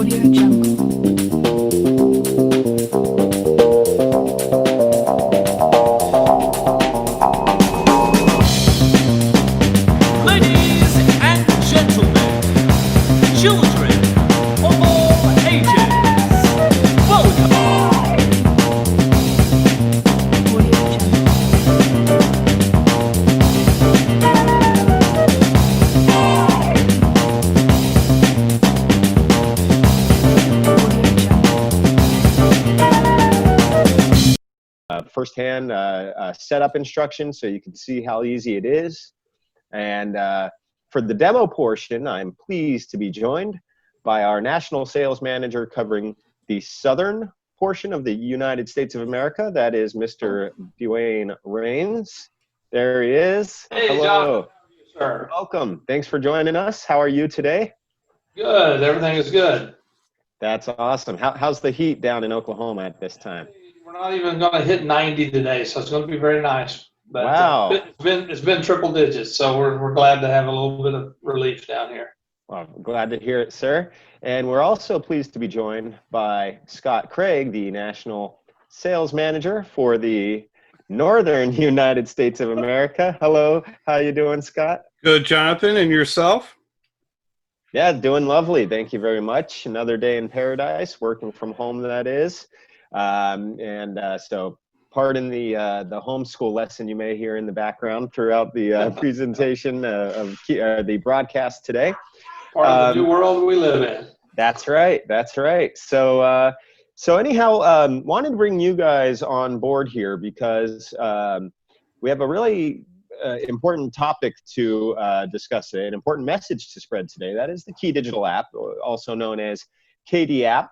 Ladies and gentlemen, children of all ages, welcome. Firsthand setup instructions so you can see how easy it is. And for the demo portion, I'm pleased to be joined by our national sales manager covering the southern portion of the United States of America. That is Mr. Dwayne Rains. There he is. Hey, hello. John. How are you, sir? Welcome. Thanks for joining us. How are you today? Good. Everything is good. That's awesome. How's the heat down in Oklahoma at this time? We're not even going to hit 90 today, so it's going to be very nice. But wow. It's been triple digits, so we're glad to have a little bit of relief down here. Well, I'm glad to hear it, sir. And we're also pleased to be joined by Scott Craig, the National Sales Manager for the Northern United States of America. Hello, how you doing, Scott? Good, Jonathan, and yourself? Yeah, doing lovely. Thank you very much. Another day in paradise, working from home, that is. So pardon the homeschool lesson you may hear in the background throughout the presentation of the broadcast today. Part of the new world we live in. That's right. That's right. So, anyhow, wanted to bring you guys on board here because we have a really important topic to discuss today, an important message to spread today. That is the KeyDigital app, also known as KD app.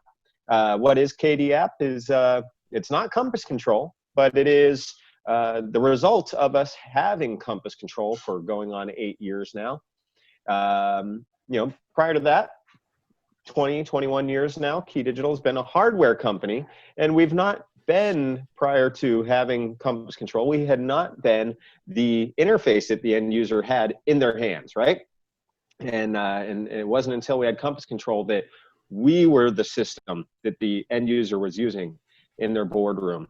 What is KD app? It's not compass control, but it is the result of us having compass control for going on 8 years now. Prior to that, 21 years now, KeyDigital has been a hardware company, and we've not been, prior to having compass control, we had not been the interface that the end user had in their hands, right? And it wasn't until we had compass control that we were the system that the end user was using in their boardroom.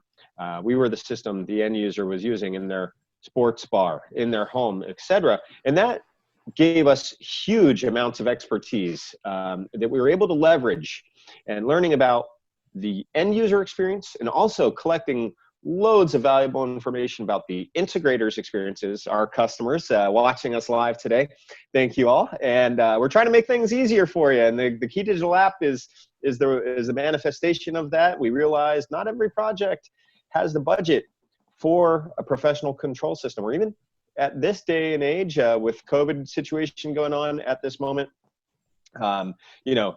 We were the system the end user was using in their sports bar, in their home, etc. And that gave us huge amounts of expertise that we were able to leverage, and learning about the end user experience and also collecting loads of valuable information about the integrators' experiences, our customers watching us live today. Thank you all. And we're trying to make things easier for you. And the KeyDigital app is a manifestation of that. We realize not every project has the budget for a professional control system, or even at this day and age with COVID situation going on at this moment. The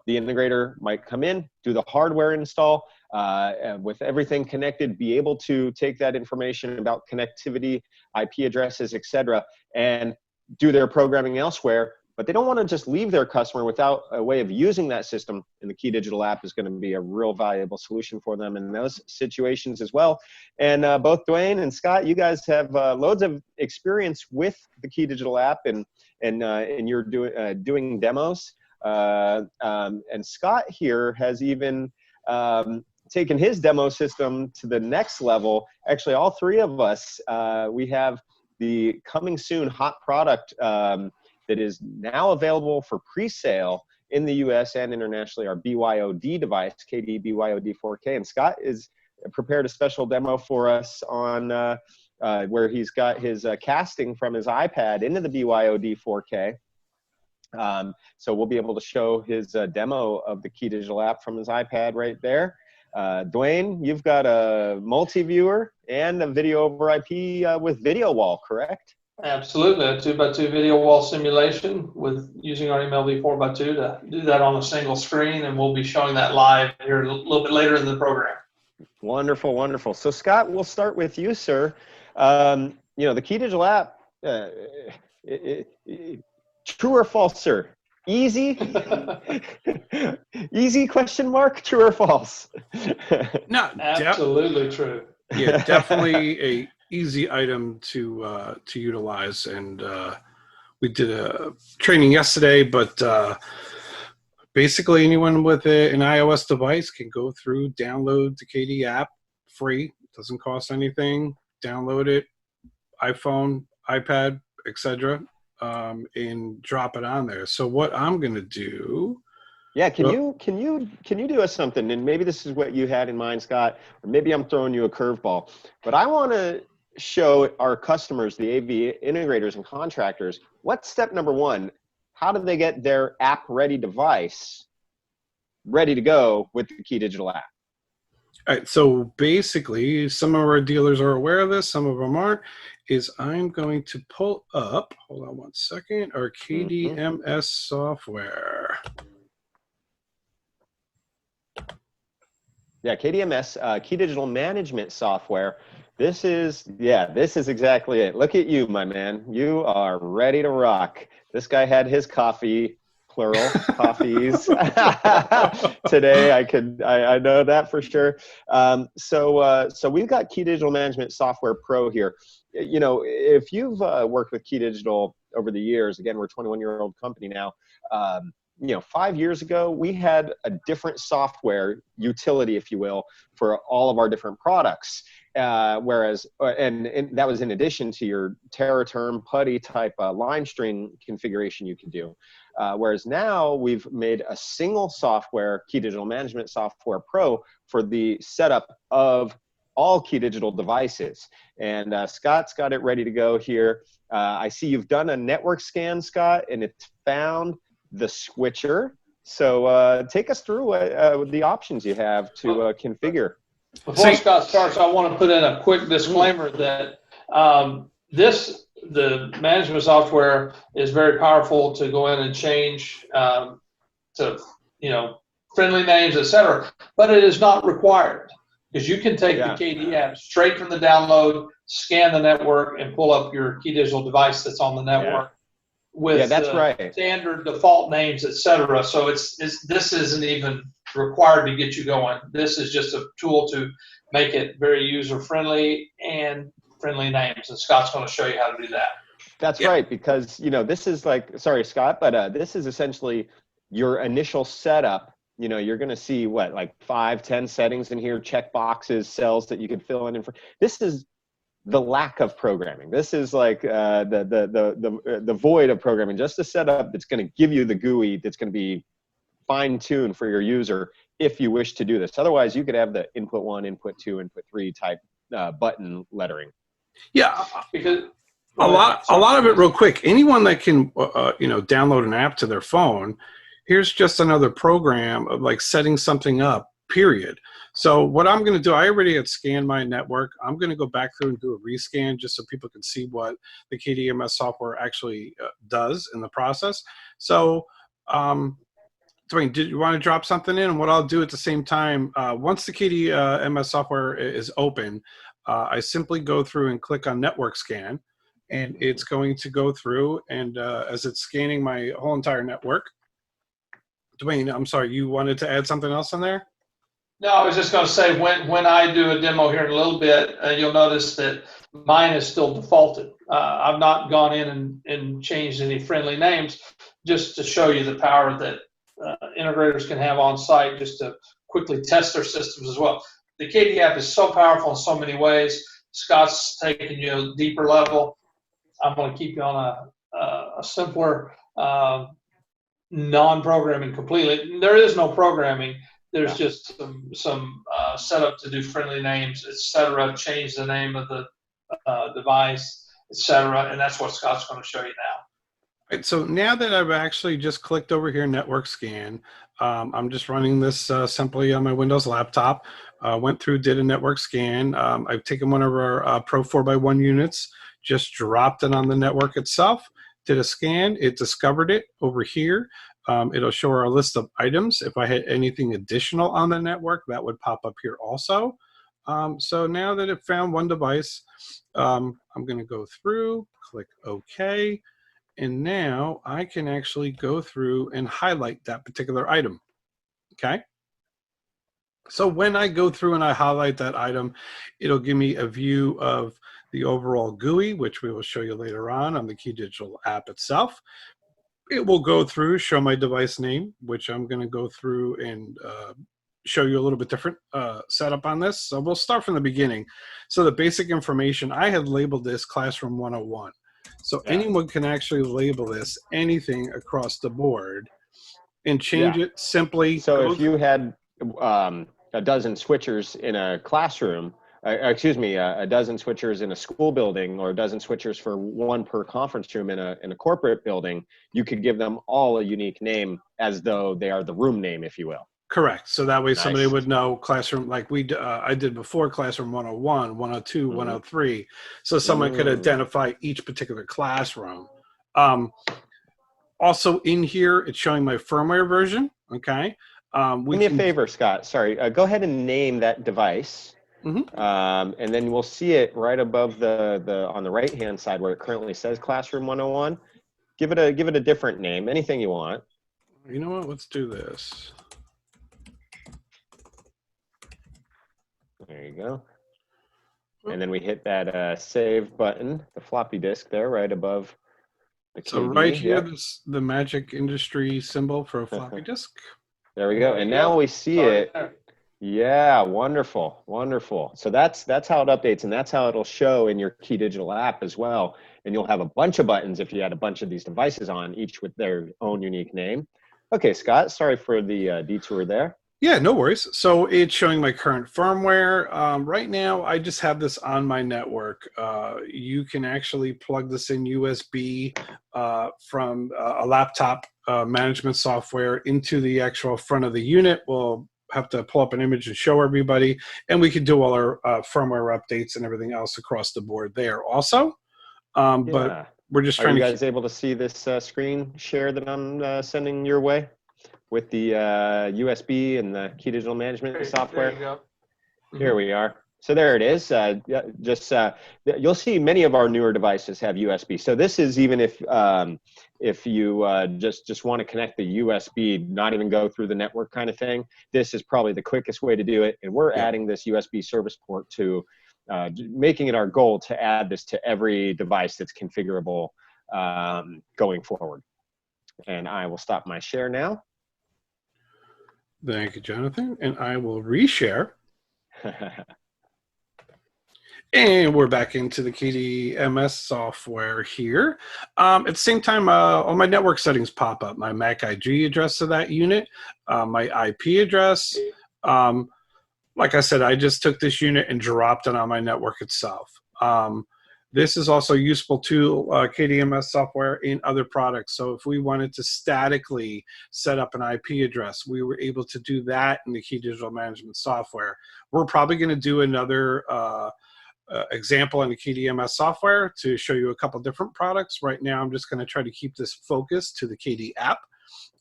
integrator might come in, do the hardware install, and with everything connected, be able to take that information about connectivity, IP addresses, etc., and do their programming elsewhere. But they don't want to just leave their customer without a way of using that system, and the KeyDigital app is going to be a real valuable solution for them in those situations as well. And both Dwayne and Scott, you guys have loads of experience with the KeyDigital app, and you're doing demos. And Scott here has even taken his demo system to the next level. Actually, all three of us, we have the coming soon hot product that is now available for pre-sale in the US and internationally, our BYOD device, KD BYOD 4K. And Scott is prepared a special demo for us on where he's got his casting from his iPad into the BYOD 4K. So we'll be able to show his demo of the KeyDigital app from his iPad right there. Dwayne, you've got a multi-viewer and a video over IP with video wall, correct? Absolutely, a 2x2 video wall simulation with using our MLB 4x2 to do that on a single screen, and we'll be showing that live here a little bit later in the program. Wonderful, wonderful. So Scott, we'll start with you, sir. The KeyDigital app, true or false, sir? Easy? Easy question mark, true or false? No, absolutely true. Yeah, definitely a easy item to utilize, and we did a training yesterday, but basically anyone with an iOS device can go through, download the KD app, free, doesn't cost anything, download it, iPhone, iPad, etc., and drop it on there. So what I'm going to do. Yeah, can you do us something? And maybe this is what you had in mind, Scott, or maybe I'm throwing you a curveball. But I want to show our customers, the AV integrators and contractors, what's step number one? How do they get their app-ready device ready to go with the KeyDigital app? All right, so basically, some of our dealers are aware of this, some of them aren't, is I'm going to pull up, hold on one second, our KDMS software. Yeah, KDMS, KeyDigital management software. This is exactly it. Look at you, my man. You are ready to rock. This guy had his coffee, plural, coffees today. I know that for sure. So we've got KeyDigital Management Software Pro here. You know, if you've worked with KeyDigital over the years, again, we're a 21-year-old company now. You know, 5 years ago, we had a different software utility, if you will, for all of our different products. Whereas, and that was in addition to your TerraTerm PuTTY type line string configuration you can do. Whereas now we've made a single software, KeyDigital Management Software Pro, for the setup of all KeyDigital devices. And Scott's got it ready to go here. I see you've done a network scan, Scott, and it's found the switcher. So take us through the options you have to configure. Before Scott starts, I want to put in a quick disclaimer that the management software is very powerful to go in and change to, you know, friendly names, etc. But it is not required, because you can take the KD app straight from the download, scan the network, and pull up your KeyDigital device that's on the network. With standard default names, etc. So this isn't even required to get you going. This is just a tool to make it very user friendly and friendly names. And Scott's going to show you how to do that. That's right, because you know this is like, sorry Scott, but this is essentially your initial setup. You know, you're going to see what, like 5-10 settings in here, check boxes, cells that you could fill in. This is the lack of programming. This is like the void of programming, just a setup that's going to give you the GUI that's going to be fine-tuned for your user if you wish to do this. Otherwise, you could have the input 1, input 2, input 3 type button lettering. Yeah, because a lot of it real quick. Anyone that can you know, download an app to their phone, here's just another program of like setting something up, period. So what I'm going to do, I already had scanned my network. I'm going to go back through and do a rescan just so people can see what the KDMS software actually does in the process. So, Dwayne, did you want to drop something in? And what I'll do at the same time, once the KDMS software is open, I simply go through and click on network scan, and it's going to go through, and as it's scanning my whole entire network. Dwayne, I'm sorry, you wanted to add something else in there? No, I was just going to say, when I do a demo here in a little bit, you'll notice that mine is still defaulted. I've not gone in and changed any friendly names, just to show you the power that integrators can have on site just to quickly test their systems as well. The KD app is so powerful in so many ways. Scott's taking you a deeper level. I'm going to keep you on a simpler non-programming completely. There is no programming. There's just some setup to do friendly names, etc. Change the name of the device, etc. And that's what Scott's going to show you now. Right, so now that I've actually just clicked over here, network scan, I'm just running this simply on my Windows laptop. Went through, did a network scan. I've taken one of our Pro 4x1 units, just dropped it on the network itself, did a scan, it discovered it over here. It'll show our list of items. If I had anything additional on the network, that would pop up here also. So now that it found one device, I'm going to go through, click OK, and now I can actually go through and highlight that particular item. Okay. So when I go through and I highlight that item, it'll give me a view of the overall GUI, which we will show you later on the KeyDigital app itself. it will go through, show my device name, which I'm going to go through and show you a little bit different setup on this. So we'll start from the beginning. So the basic information, I had labeled this Classroom 101. So anyone can actually label this anything across the board and change it simply. So if you had a dozen switchers in a classroom, excuse me, a dozen switchers in a school building, or a dozen switchers for one per conference room in a corporate building, you could give them all a unique name as though they are the room name, if you will. Correct. So that way somebody would know classroom, like I did before, Classroom 101, 102, 103. So someone could identify each particular classroom. Also in here, it's showing my firmware version. Okay. Do me a favor, Scott. Sorry. Go ahead and name that device. And then we'll see it right above on the right-hand side where it currently says Classroom 101. Give it a different name, anything you want. You know what? Let's do this. There you go. And then we hit that save button, the floppy disk there right above the KD. So right here, the Magic Industry symbol for a floppy disk. There we go. And now we see it. Yeah, wonderful, wonderful. So that's how it updates, and that's how it'll show in your KeyDigital app as well. And you'll have a bunch of buttons if you had a bunch of these devices on, each with their own unique name. Okay, Scott, sorry for the detour there. Yeah, no worries. So it's showing my current firmware. Right now, I just have this on my network. You can actually plug this in USB from a laptop management software into the actual front of the unit. We'll have to pull up an image and show everybody, and we can do all our firmware updates and everything else across the board there also. But we're just trying to. Are you guys able to see this screen share that I'm sending your way with the USB and the KeyDigital management software? There you go. Here we are. So there it is. You'll see many of our newer devices have USB. So this is even if you just want to connect the USB, not even go through the network kind of thing. This is probably the quickest way to do it. And we're adding this USB service port to, making it our goal to add this to every device that's configurable going forward. And I will stop my share now. Thank you, Jonathan. And I will reshare. And we're back into the KDMS software here. At the same time, all my network settings pop up. My MAC IG address of that unit, my IP address. Like I said, I just took this unit and dropped it on my network itself. This is also useful to KDMS software in other products. So if we wanted to statically set up an IP address, we were able to do that in the KeyDigital management software. We're probably going to do another example in the KDMS software to show you a couple different products. Right now, I'm just going to try to keep this focused to the KD app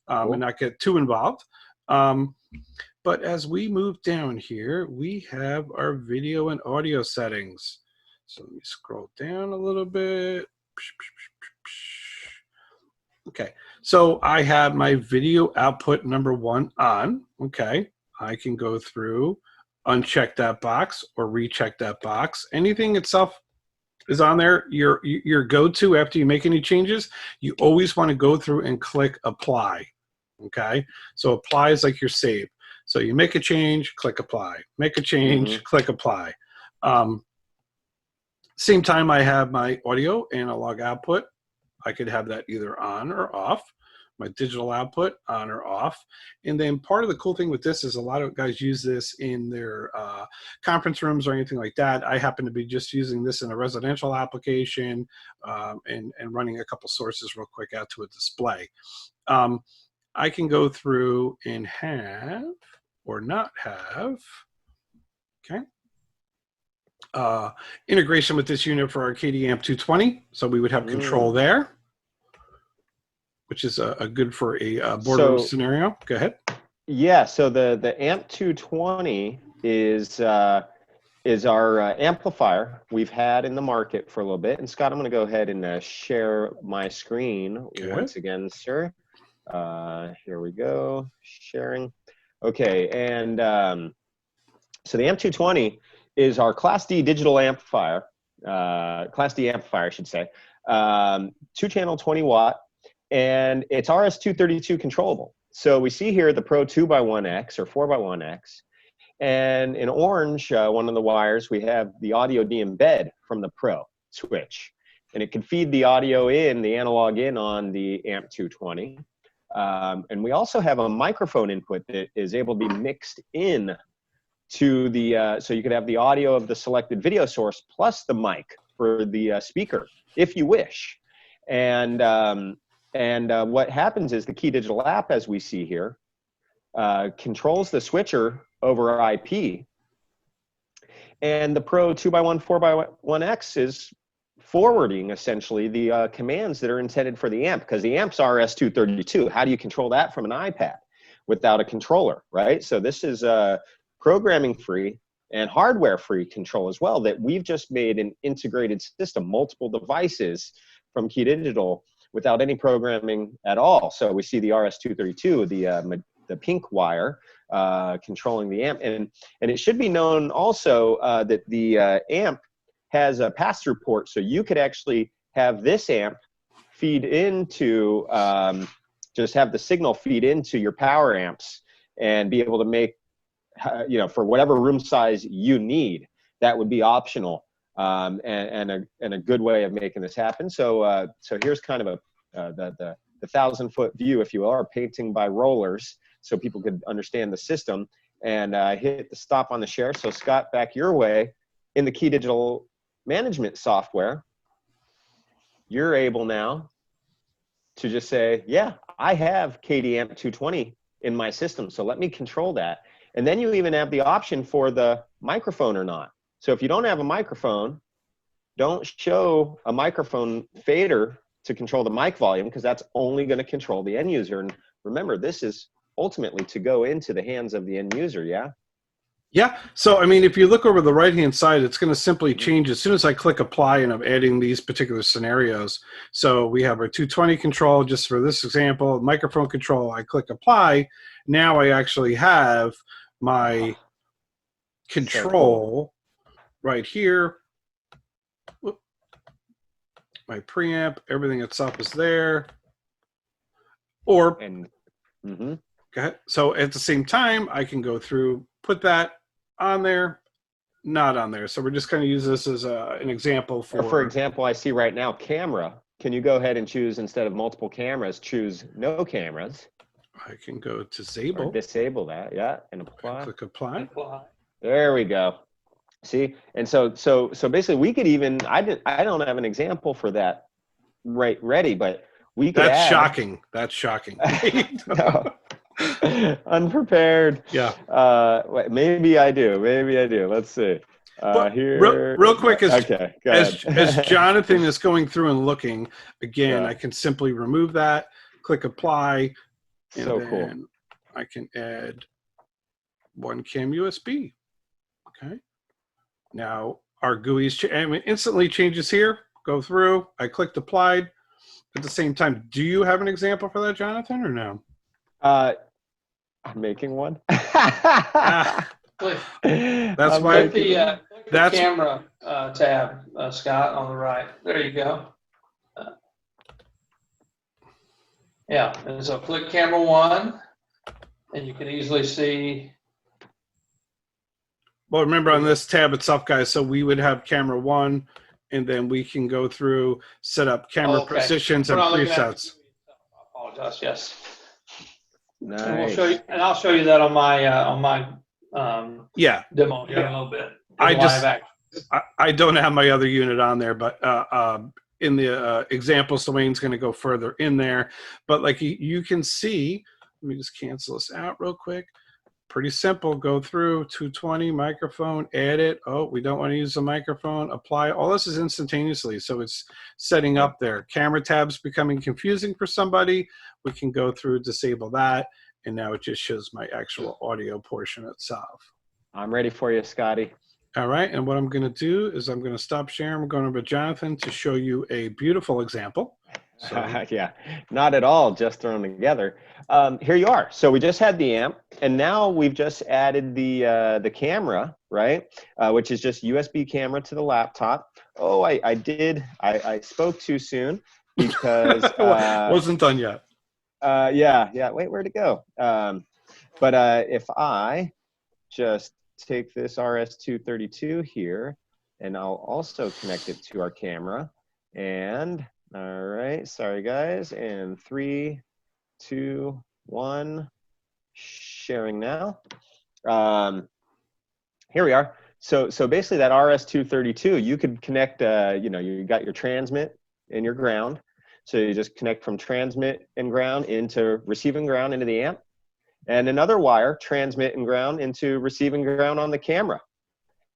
and not get too involved. But as we move down here, we have our video and audio settings. So let me scroll down a little bit. Okay, so I have my video output number 1 on. Okay, I can go through, uncheck that box or recheck that box. Anything itself is on there. Your go-to after you make any changes, you always want to go through and click apply. Okay, so apply is like your save. So you make a change, click apply. Make a change, click apply. Same time I have my audio analog output. I could have that either on or off. My digital output on or off. And then part of the cool thing with this is a lot of guys use this in their conference rooms or anything like that. I happen to be just using this in a residential application and running a couple sources real quick out to a display. I can go through and have or not have, okay, integration with this unit for our KD-Amp 220. So we would have control there, which is a good for a boardroom scenario. Go ahead. Yeah, so the Amp 220 is our amplifier we've had in the market for a little bit. And Scott, I'm going to go ahead and share my screen once again, sir. Here we go, sharing. Okay, and so the Amp 220 is our Class D digital amplifier, Class D amplifier, I should say. 2-channel, 20 watt. and it's RS-232 controllable. So we see here the Pro 2x1X or 4x1X. And in orange, one of the wires, we have the audio de-embed from the Pro switch. And it can feed the audio in, the analog in on the AMP 220. And we also have a microphone input that is able to be mixed in to the, so you could have the audio of the selected video source plus the mic for the speaker, if you wish. And what happens is the KeyDigital app, as we see here, controls the switcher over IP. And the Pro 2x1, 4x1X is forwarding essentially the commands that are intended for the amp, because the amp's RS-232. How do you control that from an iPad without a controller, right? So this is programming free and hardware free control as well, that we've just made an integrated system, multiple devices from KeyDigital without any programming at all. So we see the RS-232, the pink wire, controlling the amp. And it should be known also that the amp has a pass-through port, so you could actually have this amp feed into, just have the signal feed into your power amps and be able to make, you know, for whatever room size you need. That would be optional, and a good way of making this happen. So so here's kind of the 1,000-foot view, if you are, painting by rollers, so people could understand the system. And hit the stop on the share. So Scott, back your way. In the KeyDigital management software, you're able now to just say, yeah, I have KD-Amp 220 in my system, so let me control that. And then you even have the option for the microphone or not. So if you don't have a microphone, don't show a microphone fader to control the mic volume, because that's only going to control the end user. And remember, this is ultimately to go into the hands of the end user, yeah? Yeah. So, I mean, if you look over the right-hand side, it's going to simply change as soon as I click apply, and I'm adding these particular scenarios. So we have our 220 control, just for this example, microphone control, I click apply. Now I actually have my control right here. My preamp, everything itself is there. Or, go ahead. So at the same time, I can go through, put that on there, not on there. So we're just going to use this as an example for example, I see right now camera. Can you go ahead and choose, instead of multiple cameras, choose no cameras? I can go disable. Or disable that, yeah, and apply. Click apply. There we go. See, and so basically, we could even, I don't have an example for that ready, but we could. That's shocking. That's shocking. No. Unprepared. Yeah. Maybe I do. Maybe I do. Let's see. Here. Real quick, as Jonathan is going through and looking again, Yeah. I can simply remove that, click apply, and So then cool. I can add one cam USB. Okay. Now our GUIs instantly changes here. Go through. I clicked applied. At the same time, do you have an example for that, Jonathan, or no? I'm making one. That's why Click the camera tab, Scott, on the right. There you go. Yeah, and so click camera 1, and you can easily see. Well, remember on this tab itself, guys, so we would have camera 1, and then we can go through, set up camera positions and presets. I apologize, yes. Nice. And we'll show you, and I'll show you that on my demo here in a little bit. I don't have my other unit on there, but in the examples, Dwayne's going to go further in there. But like you can see, let me just cancel this out real quick. Pretty simple. Go through 220 microphone, add it. Oh, we don't want to use the microphone. Apply. All this is instantaneously, so it's setting up there. Camera tabs becoming confusing for somebody. We can go through, disable that, and now it just shows my actual audio portion itself. I'm ready for you, Scotty. All right, and what I'm going to do is I'm going to stop sharing. I'm going over to Jonathan to show you a beautiful example. So. Yeah, not at all, just thrown together. Here you are. So we just had the amp, and now we've just added the camera, right? Which is just USB camera to the laptop. Oh, I spoke too soon. because wasn't done yet. yeah. Wait, where'd it go? But if I just take this RS-232 here, and I'll also connect it to our camera. And all right, sorry guys. And 3, 2, 1, sharing now. Here we are. So basically that RS-232, you could connect, you got your transmit and your ground. So you just connect from transmit and ground into receiving ground into the amp. And another wire, transmit and ground into receiving ground on the camera.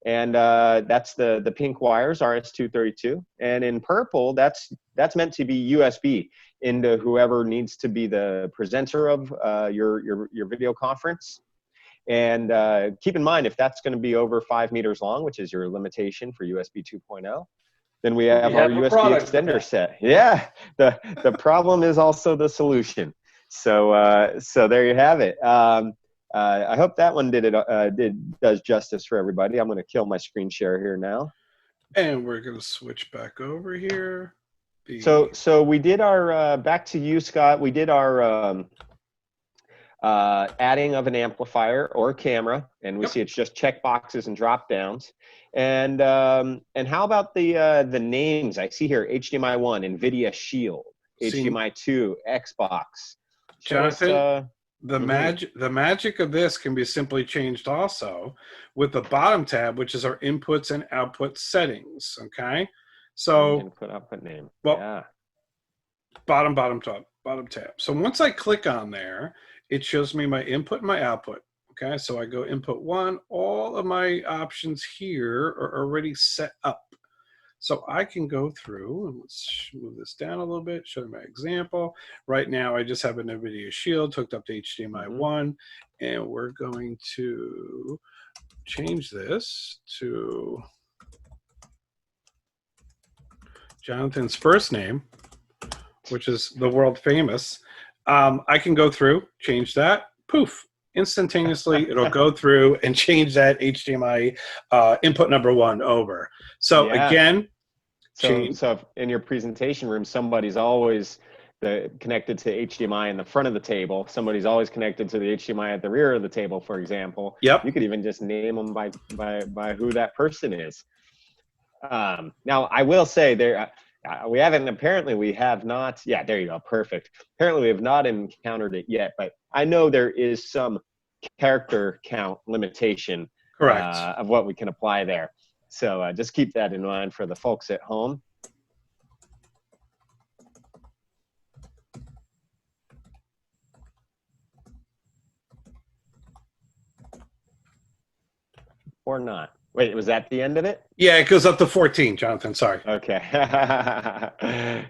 And that's the pink wires, RS-232. And in purple, that's meant to be USB into whoever needs to be the presenter of your video conference. And keep in mind, if that's going to be over 5 meters long, which is your limitation for USB 2.0, then we have our USB extender set. Yeah, the problem is also the solution. So there you have it. I hope that one does justice for everybody. I'm going to kill my screen share here now. And we're going to switch back over here. So we did our back to you, Scott. We did our adding of an amplifier or a camera, and we see it's just check boxes and drop downs. And how about the names? I see here HDMI 1, NVIDIA Shield, HDMI 2, Xbox. Jonathan, the magic of this can be simply changed also with the bottom tab, which is our inputs and output settings. Okay, so input output name. Well, yeah. Bottom tab. So once I click on there, it shows me my input and my output. Okay, so I go input 1. All of my options here are already set up. So I can go through, and let's move this down a little bit, show you my example. Right now, I just have an NVIDIA Shield hooked up to HDMI 1, and we're going to change this to Jonathan's first name, which is the world famous. I can go through, change that, poof. Instantaneously, it'll go through and change that HDMI input number 1 over. So again, so in your presentation room, somebody's always connected to HDMI in the front of the table. Somebody's always connected to the HDMI at the rear of the table, for example. Yep. You could even just name them by who that person is. Now, I will say there. We have not. Yeah, there you go. Perfect. Apparently, we have not encountered it yet, but I know there is some character count limitation of what we can apply there. So just keep that in mind for the folks at home. Or not. Wait, was that the end of it? Yeah, it goes up to 14, Jonathan. Sorry. Okay.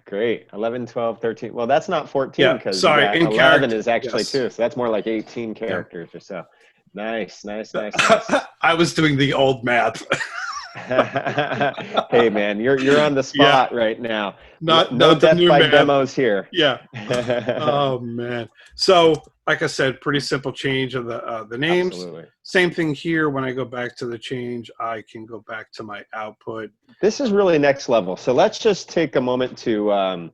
Great. 11, 12, 13. Well, that's not 14 because 11 is actually 2. So that's more like 18 characters or so. Nice. I was doing the old math. Hey, man, you're on the spot right now. No death by demos here. Yeah. Oh, man. So, like I said, pretty simple change of the names. Absolutely. Same thing here. When I go back to the change, I can go back to my output. This is really next level. So let's just take a moment to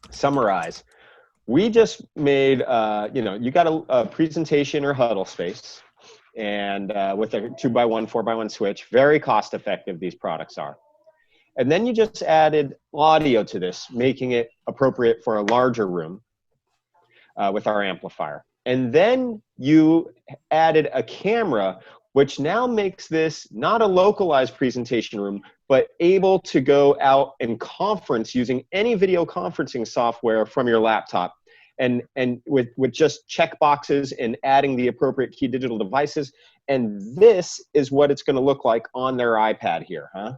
summarize. We just made, you got a presentation or huddle space, and with a 2x1, 4x1 switch, very cost effective these products are. And then you just added audio to this, making it appropriate for a larger room with our amplifier. And then you added a camera, which now makes this not a localized presentation room, but able to go out and conference using any video conferencing software from your laptop. And with just check boxes and adding the appropriate KeyDigital devices. And this is what it's going to look like on their iPad here, huh?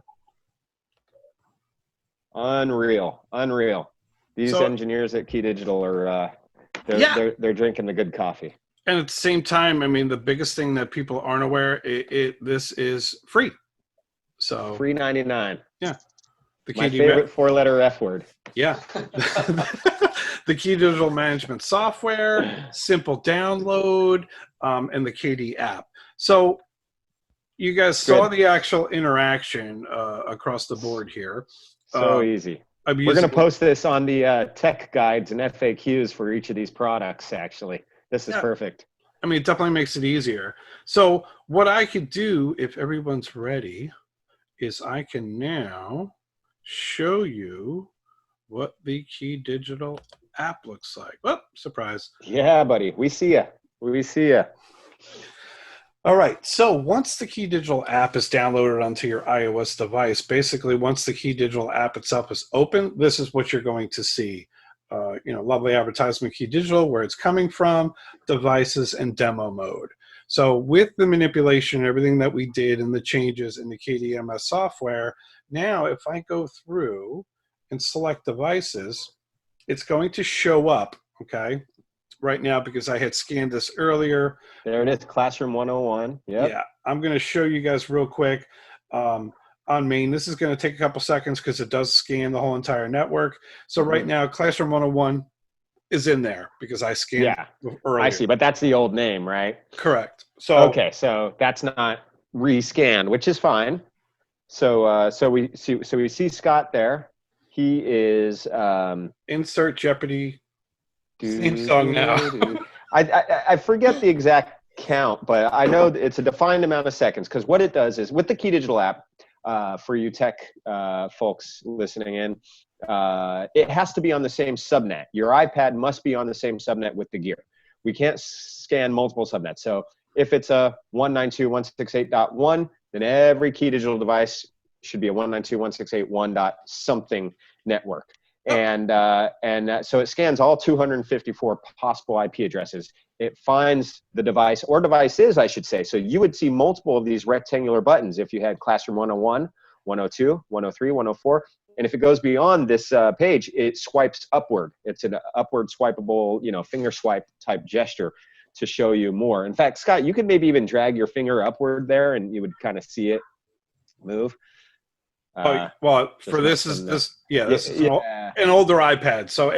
Unreal. These engineers at KeyDigital are they're drinking the good coffee. And at the same time, I mean, the biggest thing that people aren't aware, this is free. So free 99. Yeah. My favorite 4-letter F word. Yeah. The KeyDigital management software, simple download, and the KD app. So you guys saw the actual interaction across the board here. So easy. We're going to post this on the tech guides and FAQs for each of these products, actually. This is perfect. I mean, it definitely makes it easier. So what I could do, if everyone's ready, is I can now show you what the KeyDigital app looks like. Oh, surprise. Yeah, buddy. We see you. We see you. All right. So once the KeyDigital app is downloaded onto your iOS device, basically once the KeyDigital app itself is open, this is what you're going to see. Lovely advertisement, KeyDigital, where it's coming from, devices, and demo mode. So with the manipulation, everything that we did and the changes in the KDMS software, now if I go through and select devices, it's going to show up, okay, right now because I had scanned this earlier. There it is, Classroom 101. Yep. Yeah, I'm going to show you guys real quick. On main, this is going to take a couple seconds because it does scan the whole entire network. So right now, Classroom 101 is in there because I scanned earlier. I see, but that's the old name, right? Correct. So okay, so that's not rescanned, which is fine. So we see Scott there. He is insert Jeopardy theme song now. I forget the exact count, but I know it's a defined amount of seconds because what it does is with the KeyDigital app. For you tech folks listening in, it has to be on the same subnet. Your iPad must be on the same subnet with the gear. We can't scan multiple subnets. So if it's a 192.168.1, then every KeyDigital device should be a 192.168.1.something network. And so it scans all 254 possible IP addresses. It finds the device, or devices, I should say. So you would see multiple of these rectangular buttons if you had Classroom 101, 102, 103, 104. And if it goes beyond this page, it swipes upward. It's an upward swipeable, finger swipe type gesture to show you more. In fact, Scott, you could maybe even drag your finger upward there and you would kind of see it move. This is an older iPad. So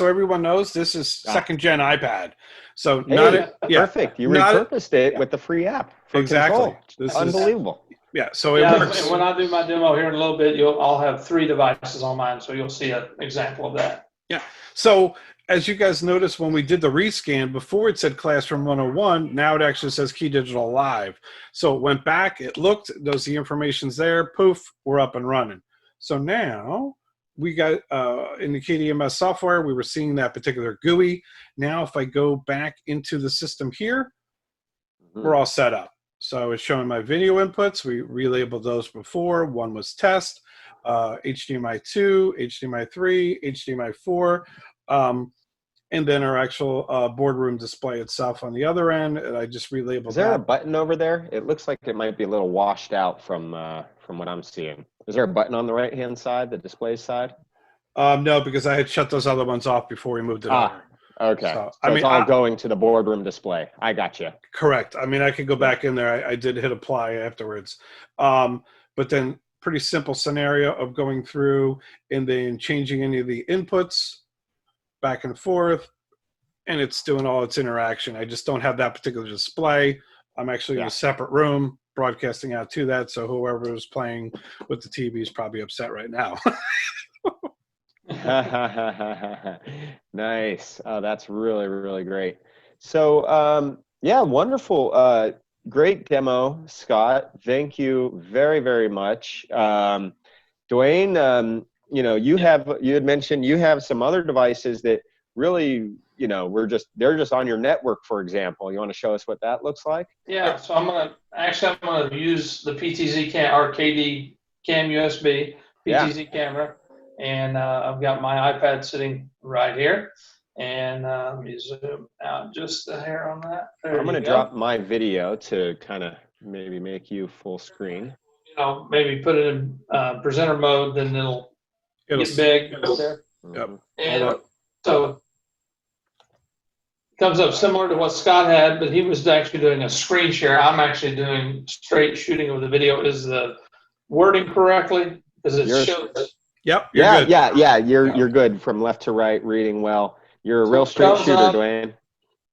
everyone knows this is second gen iPad. So perfect. You repurposed it with the free app. Exactly. This is unbelievable. So it works. And when I do my demo here in a little bit, I'll have 3 devices on mine, so you'll see an example of that. Yeah. So as you guys noticed when we did the rescan, before it said Classroom 101, now it actually says KeyDigital Live. So it went back, it looked, the information's there, poof, we're up and running. So now we got in the KDMS software, we were seeing that particular GUI. Now if I go back into the system here, we're all set up. So it's showing my video inputs. We relabeled those before. One was test, HDMI 2, HDMI 3, HDMI 4. And then our actual boardroom display itself on the other end. And I just relabeled. Is there a button over there? It looks like it might be a little washed out from what I'm seeing. Is there a button on the right-hand side, the display side? No, because I had shut those other ones off before we moved it over. Okay. So it's all going to the boardroom display. I got you. Correct. I mean, I could go back in there. I did hit apply afterwards. But then pretty simple scenario of going through and then changing any of the inputs back and forth, and it's doing all its interaction. I just don't have that particular display. I'm actually in a separate room broadcasting out to that, so whoever is playing with the TV is probably upset right now. Nice. Oh, that's really, really great. So, wonderful. Great demo, Scott. Thank you very, very much. Dwayne, you had mentioned you have some other devices that really, they're just on your network, for example. You want to show us what that looks like? Yeah, so I'm gonna use the PTZ or KD Cam USB PTZ camera, and I've got my iPad sitting right here, and let me zoom out just a hair on that. I'm gonna drop my video to kind of maybe make you full screen. Maybe put it in presenter mode, then it'll get big there. Yep. And so it comes up similar to what Scott had, but he was actually doing a screen share. I'm actually doing straight shooting of the video. Is the wording correctly? Because it shows. Yep. Good. You're good from left to right, reading well. You're a real straight shooter, Dwayne.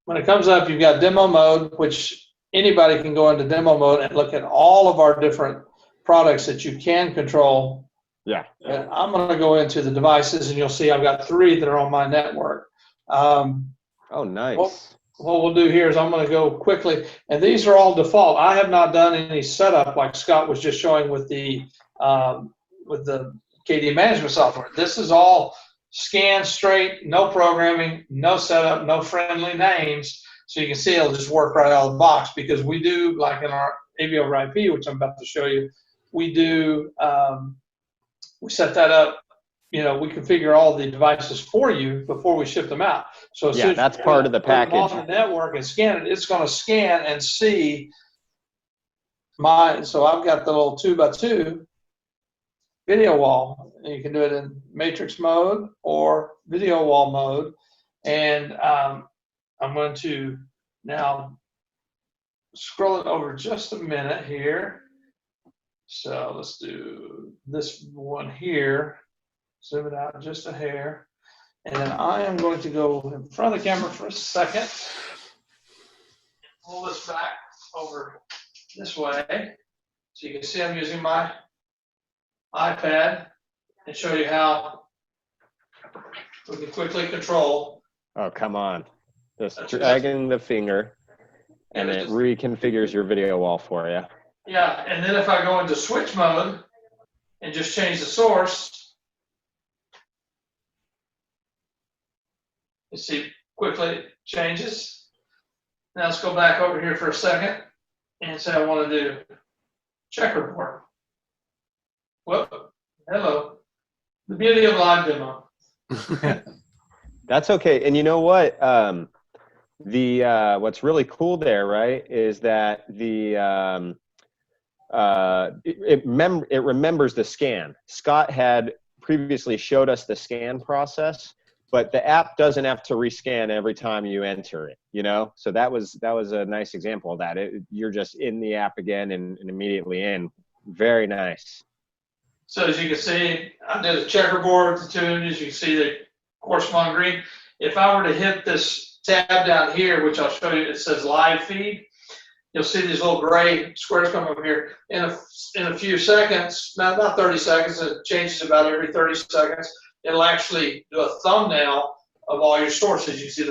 When it comes up, you've got demo mode, which anybody can go into demo mode and look at all of our different products that you can control Yeah. And I'm going to go into the devices, and you'll see I've got 3 that are on my network. Oh, nice. What we'll do here is I'm going to go quickly, and these are all default. I have not done any setup like Scott was just showing with the KD management software. This is all scan straight, no programming, no setup, no friendly names. So you can see it'll just work right out of the box, because we do, like in our AV over IP, which I'm about to show you, we do, we set that up. You know, we configure all the devices for you before we ship them out. So as soon as that's part of the package. on the network and scan it, it's going to scan and see so I've got the little 2x2 video wall. And you can do it in matrix mode or video wall mode. And I'm going to now scroll it over just a minute here. So let's do this one here. Zoom it out just a hair. And then I am going to go in front of the camera for a second. Pull this back over this way. So you can see I'm using my iPad and show you how we can quickly control. Oh, come on. Just dragging the finger, and it reconfigures your video wall for you. Yeah, and then if I go into switch mode and just change the source, you see quickly it changes. Now let's go back over here for a second and say I want to do checkerboard. Whoop, hello. The beauty of live demo. That's okay. And you know what? What's really cool there, right, is that it remembers the scan. Scott had previously showed us the scan process, but the app doesn't have to rescan every time you enter it, you know? So that was a nice example of that. You're just in the app again and immediately in. Very nice. So as you can see, I did a checkerboard with the 2 images. You can see the corresponding green. If I were to hit this tab down here, which I'll show you, it says live feed. You'll see these little gray squares come up here. In a few seconds, not 30 seconds, it changes about every 30 seconds. It'll actually do a thumbnail of all your sources. You see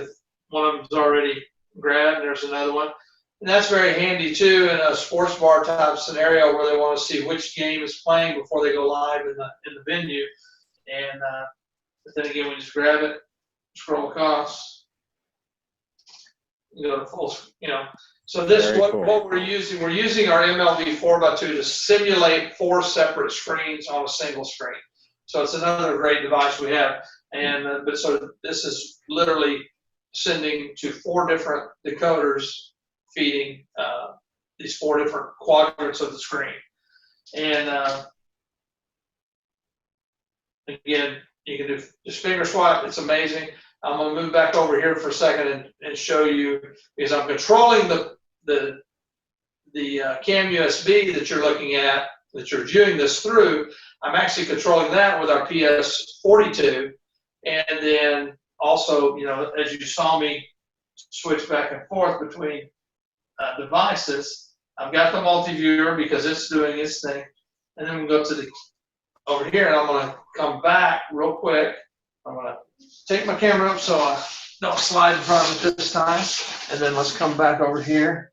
one of them's already grabbed, and there's another one. And that's very handy too in a sports bar type scenario where they want to see which game is playing before they go live in the venue. And but then again, we just grab it, scroll across, you go to full, you know. So this what we're using. We're using our MLB 4x2 to simulate 4 separate screens on a single screen. So it's another great device we have. And but so this is literally sending to 4 different decoders, feeding these 4 different quadrants of the screen. And again, you can do just finger swipe. It's amazing. I'm going to move back over here for a second and show you, because I'm controlling the CAM USB that you're looking at, that you're viewing this through. I'm actually controlling that with our PS42, and then also, you know, as you saw me switch back and forth between devices, I've got the multi-viewer because it's doing its thing, and then we go to over here, and I'm going to come back real quick. I'm going to take my camera up so I don't slide in front of it this time, and then let's come back over here.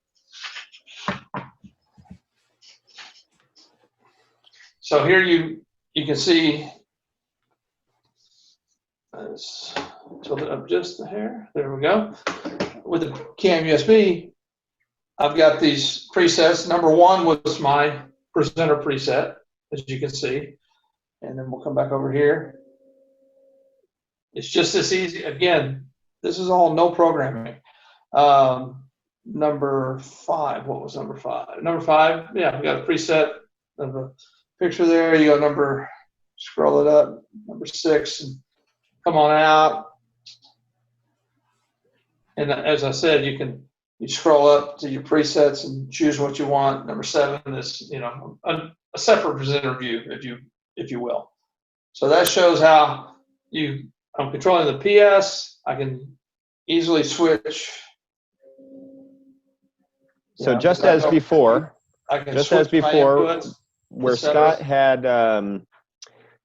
So here you can see, let's tilt it up just a hair. There we go. With the CAM USB, I've got these presets. Number 1 was my presenter preset, as you can see. And then we'll come back over here. It's just this easy. Again, this is all no programming. Number 5, what was number 5? Number 5, yeah, we got a preset of a picture there. You go scroll it up, number 6, and come on out. And as I said, you scroll up to your presets and choose what you want. Number 7 is, you know, a separate presenter view, if you will. So that shows how I'm controlling the PS. I can easily switch. So just as before, where Scott had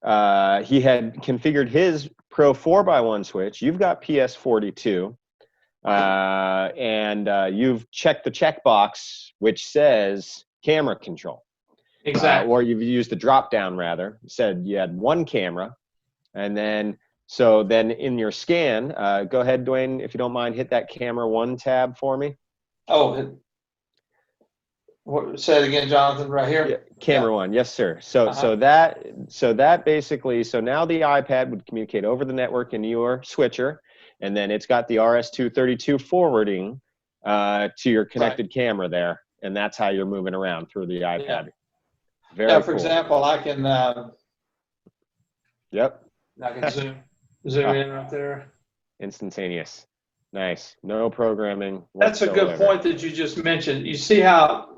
he had configured his Pro 4x1 switch. You've got PS42, and you've checked the checkbox which says camera control. Exactly. Or you've used the drop down rather. You said you had one camera, and then so then in your scan, go ahead, Dwayne, if you don't mind, hit that camera 1 tab for me. Oh, say it again, Jonathan, right here. Yeah, camera 1, yes, sir. So so that basically, so now the iPad would communicate over the network in your switcher, and then it's got the RS-232 forwarding to your connected camera there, and that's how you're moving around through the iPad. Yeah. Very For cool. example, I can Yep. I can zoom in right there. Instantaneous. Nice. No programming That's a good whatsoever. point that you just mentioned. You see how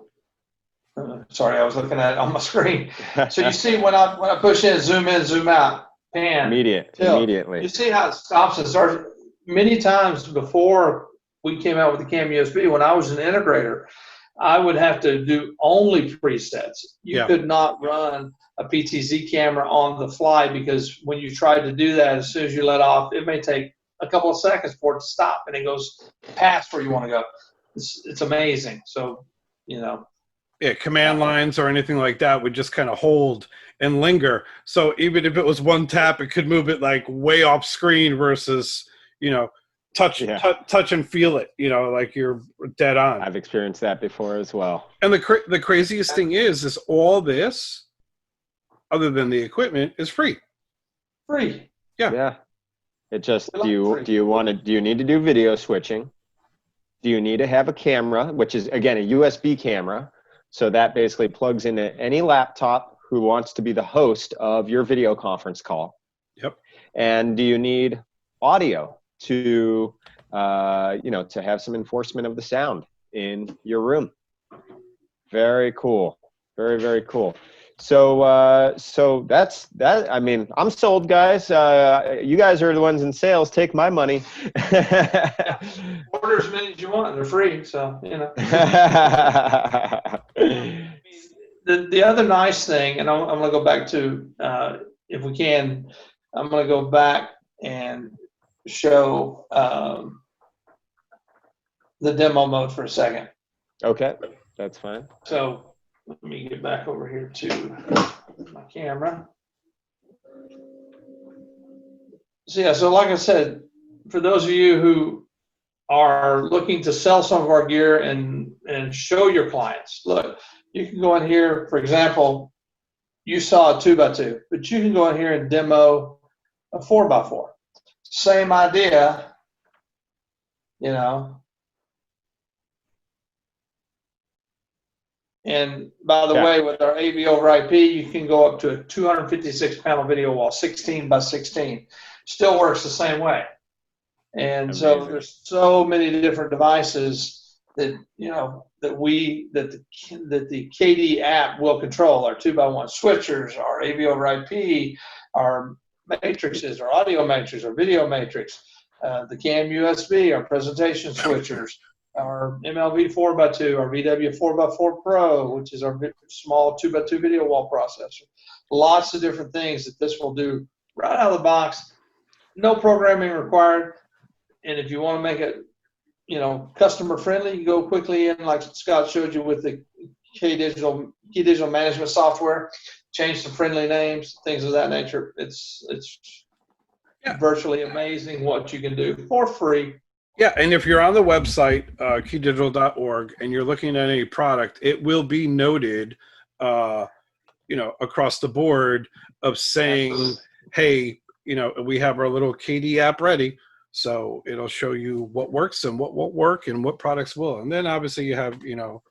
sorry, I was looking at it on my screen. So you see when I push in, zoom out, pan, immediately. You see how it stops and starts. Many times before we came out with the Cam USB, when I was an integrator, I would have to do only presets. You could not run a PTZ camera on the fly, because when you tried to do that, as soon as you let off, it may take a couple of seconds for it to stop, and it goes past where you want to go. It's amazing. So, you know. Yeah, command lines or anything like that would just kind of hold and linger. So even if it was one tap, it could move it like way off screen versus, you know, touch and feel it, you know, like you're dead on. I've experienced that before as well. And the craziest thing is all this, other than the equipment, is free. Free. Yeah. It just, do you need to do video switching? Do you need to have a camera, which is again a USB camera? So that basically plugs into any laptop who wants to be the host of your video conference call. Yep. And do you need audio to, to have some enforcement of the sound in your room? Very cool. Very, very cool. So that's that. I mean, I'm sold, guys. You guys are the ones in sales. Take my money. Order as many as you want. They're free. So, you know. The other nice thing, and I'm going to go back to, if we can, I'm going to go back and show the demo mode for a second. Okay, that's fine. So let me get back over here to my camera. So yeah, so like I said, for those of you who are looking to sell some of our gear and show your clients, look, you can go in here, for example, you saw a 2x2, but you can go in here and demo a 4x4. Same idea, you know. And by the way, with our AV over IP, you can go up to a 256 panel video wall, 16x16. Still works the same way. And amazing. So there's so many different devices that, you know, that the KD app will control. Our 2x1 switchers, our AV over IP, our matrices, our audio matrix, our video matrix, the CAM USB, our presentation switchers, our MLV 4x2, our VW 4x4 Pro, which is our small 2x2 video wall processor. Lots of different things that this will do right out of the box. No programming required. And if you want to make it, you know, customer friendly, you go quickly in, like Scott showed you with the KeyDigital management software, change some friendly names, things of that nature. It's virtually amazing what you can do for free. Yeah, and if you're on the website, KeyDigital.org, and you're looking at any product, it will be noted, across the board of saying, hey, you know, we have our little KD app ready. So it'll show you what works and what won't work and what products will. And then obviously you have, you know,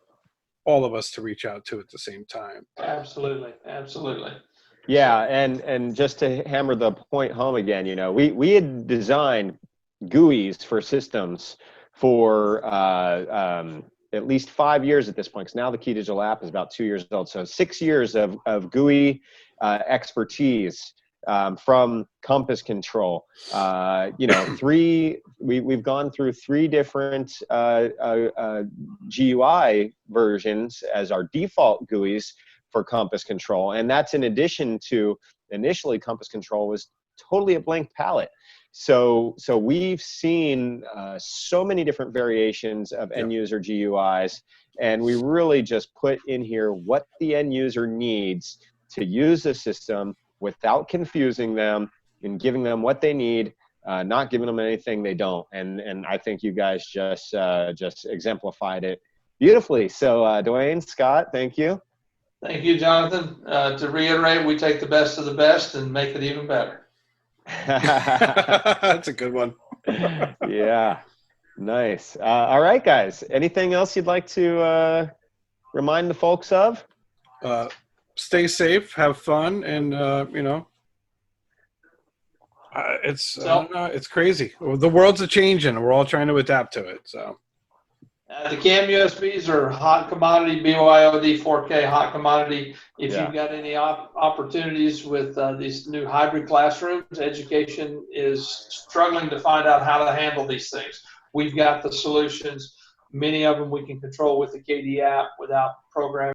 all of us to reach out to at the same time. Absolutely. Absolutely. Yeah. And just to hammer the point home again, you know, we had designed GUIs for systems for at least 5 years at this point, because now the KeyDigital app is about 2 years old. So 6 years of GUI expertise from Compass Control. We've gone through 3 different GUI versions as our default GUIs for compass control. And that's in addition to, initially compass control was totally a blank palette. So we've seen so many different variations of end user GUIs, and we really just put in here what the end user needs to use the system without confusing them and giving them what they need, not giving them anything they don't. And I think you guys just exemplified it beautifully. So Dwayne, Scott, thank you. Thank you, Jonathan. To reiterate, we take the best of the best and make it even better. That's a good one. Yeah, nice. All right, guys. Anything else you'd like to remind the folks of? Stay safe, have fun, and it's crazy. The world's a changing. We're all trying to adapt to it. So. The CAM USBs are hot commodity, BYOD 4K hot commodity. If you've got any opportunities with these new hybrid classrooms, education is struggling to find out how to handle these things. We've got the solutions. Many of them we can control with the KD app without programming.